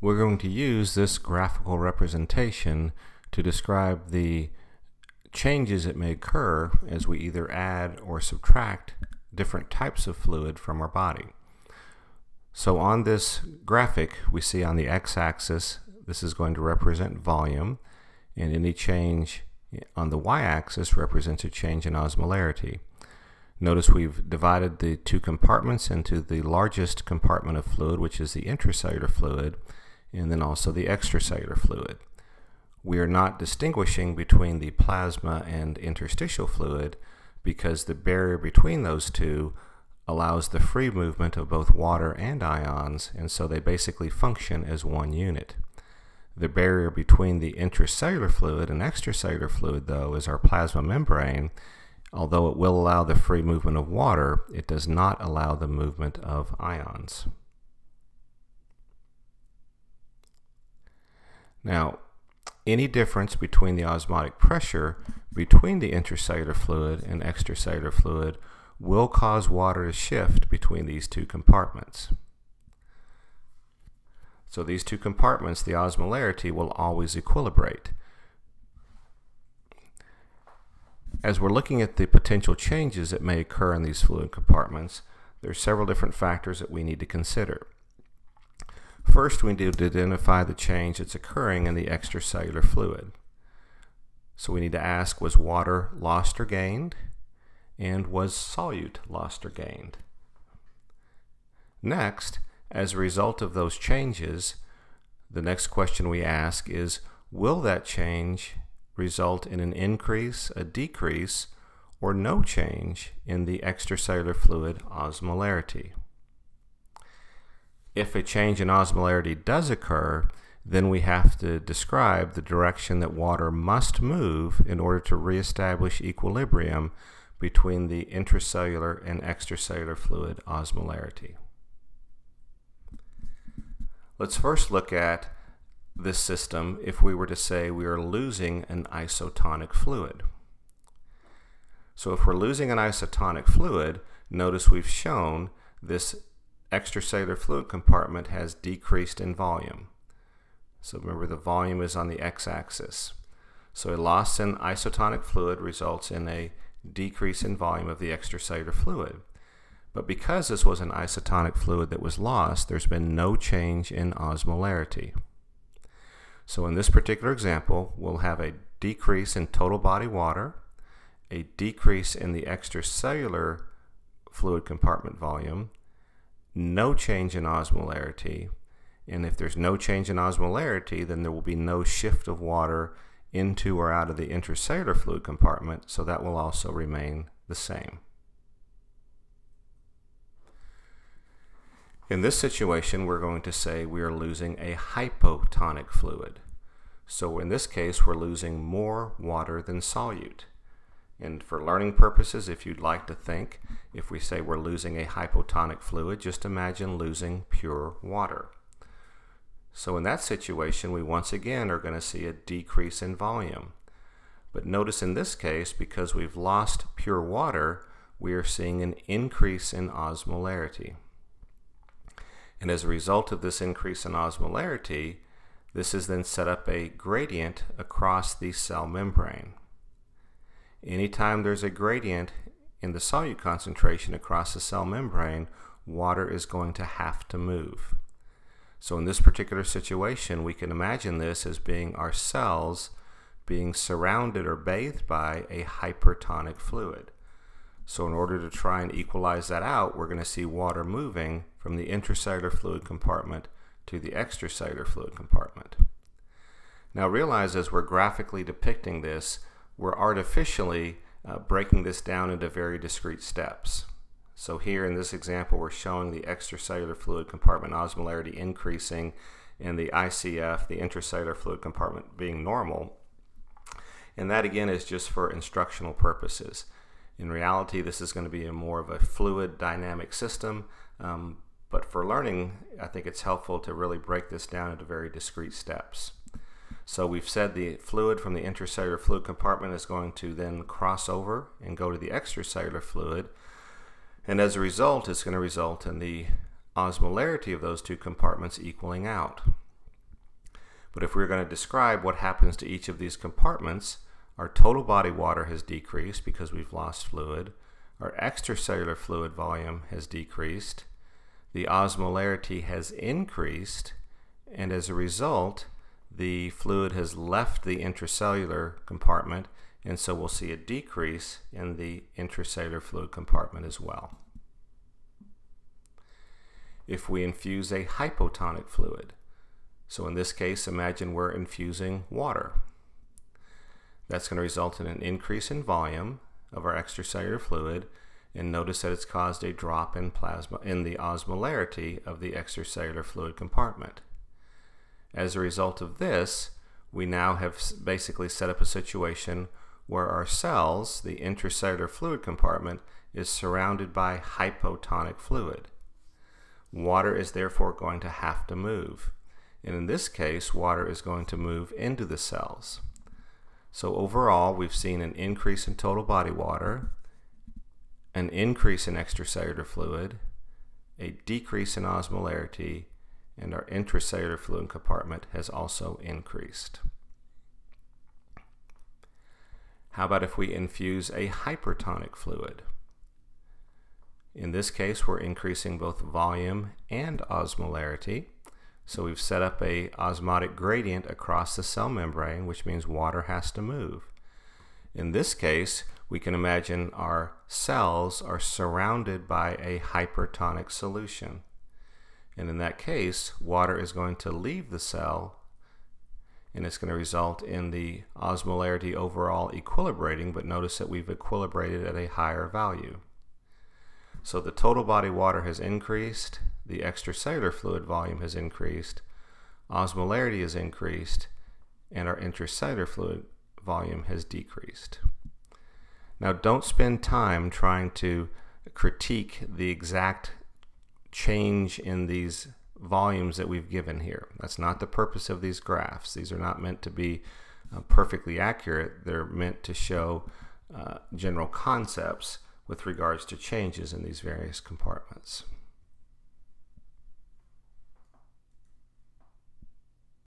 We're going to use this graphical representation to describe the changes that may occur as we either add or subtract different types of fluid from our body. So on this graphic, we see on the x-axis, this is going to represent volume, and any change on the y-axis represents a change in osmolarity. Notice we've divided the two compartments into the largest compartment of fluid, which is the intracellular fluid, and then also the extracellular fluid. We are not distinguishing between the plasma and interstitial fluid because the barrier between those two allows the free movement of both water and ions, and so they basically function as one unit. The barrier between the intracellular fluid and extracellular fluid, though, is our plasma membrane. Although it will allow the free movement of water, it does not allow the movement of ions. Now, any difference between the osmotic pressure between the intracellular fluid and extracellular fluid will cause water to shift between these two compartments. So these two compartments, the osmolarity will always equilibrate. As we're looking at the potential changes that may occur in these fluid compartments, there are several different factors that we need to consider. First, we need to identify the change that's occurring in the extracellular fluid. So we need to ask, was water lost or gained? And was solute lost or gained? Next, as a result of those changes, the next question we ask is, will that change result in an increase, a decrease, or no change in the extracellular fluid osmolarity? If a change in osmolarity does occur, then we have to describe the direction that water must move in order to reestablish equilibrium between the intracellular and extracellular fluid osmolarity. Let's first look at this system if we were to say we are losing an isotonic fluid. So if we're losing an isotonic fluid, notice we've shown this extracellular fluid compartment has decreased in volume. So remember, the volume is on the x-axis. So a loss in isotonic fluid results in a decrease in volume of the extracellular fluid. But because this was an isotonic fluid that was lost, there's been no change in osmolarity. So in this particular example, we'll have a decrease in total body water, a decrease in the extracellular fluid compartment volume, no change in osmolarity, and if there's no change in osmolarity, then there will be no shift of water into or out of the intracellular fluid compartment, so that will also remain the same. In this situation, we're going to say we are losing a hypotonic fluid. So in this case, we're losing more water than solute. And for learning purposes, if you'd like to think, if we say we're losing a hypotonic fluid, just imagine losing pure water. So in that situation, we once again are going to see a decrease in volume. But notice in this case, because we've lost pure water, we are seeing an increase in osmolarity. And as a result of this increase in osmolarity, this has then set up a gradient across the cell membrane. Anytime there's a gradient in the solute concentration across the cell membrane, water is going to have to move. So in this particular situation, we can imagine this as being our cells being surrounded or bathed by a hypertonic fluid. So in order to try and equalize that out, we're going to see water moving from the intracellular fluid compartment to the extracellular fluid compartment. Now realize, as we're graphically depicting this, we're artificially breaking this down into very discrete steps. So here in this example, we're showing the extracellular fluid compartment osmolarity increasing and the ICF, the intracellular fluid compartment, being normal. And that again is just for instructional purposes. In reality, this is going to be more of a fluid dynamic system, but for learning, I think it's helpful to really break this down into very discrete steps. So we've said the fluid from the intracellular fluid compartment is going to then cross over and go to the extracellular fluid, and as a result, it's going to result in the osmolarity of those two compartments equaling out. But if we're going to describe what happens to each of these compartments, our total body water has decreased because we've lost fluid. Our extracellular fluid volume has decreased. The osmolarity has increased. And as a result, the fluid has left the intracellular compartment, and so we'll see a decrease in the intracellular fluid compartment as well. If we infuse a hypotonic fluid, so in this case, imagine we're infusing water. That's going to result in an increase in volume of our extracellular fluid, and notice that it's caused a drop in the osmolarity of the extracellular fluid compartment. As a result of this, we now have basically set up a situation where our cells, the intracellular fluid compartment, is surrounded by hypotonic fluid. Water is therefore going to have to move. And in this case, water is going to move into the cells. So overall, we've seen an increase in total body water, an increase in extracellular fluid, a decrease in osmolarity, and our intracellular fluid compartment has also increased. How about if we infuse a hypertonic fluid? In this case, we're increasing both volume and osmolarity. So we've set up a osmotic gradient across the cell membrane, which means water has to move. In this case, we can imagine our cells are surrounded by a hypertonic solution. And in that case, water is going to leave the cell, and it's going to result in the osmolarity overall equilibrating, but notice that we've equilibrated at a higher value. So the total body water has increased, the extracellular fluid volume has increased, osmolarity has increased, and our intracellular fluid volume has decreased. Now don't spend time trying to critique the exact change in these volumes that we've given here. That's not the purpose of these graphs. These are not meant to be perfectly accurate. They're meant to show general concepts with regards to changes in these various compartments.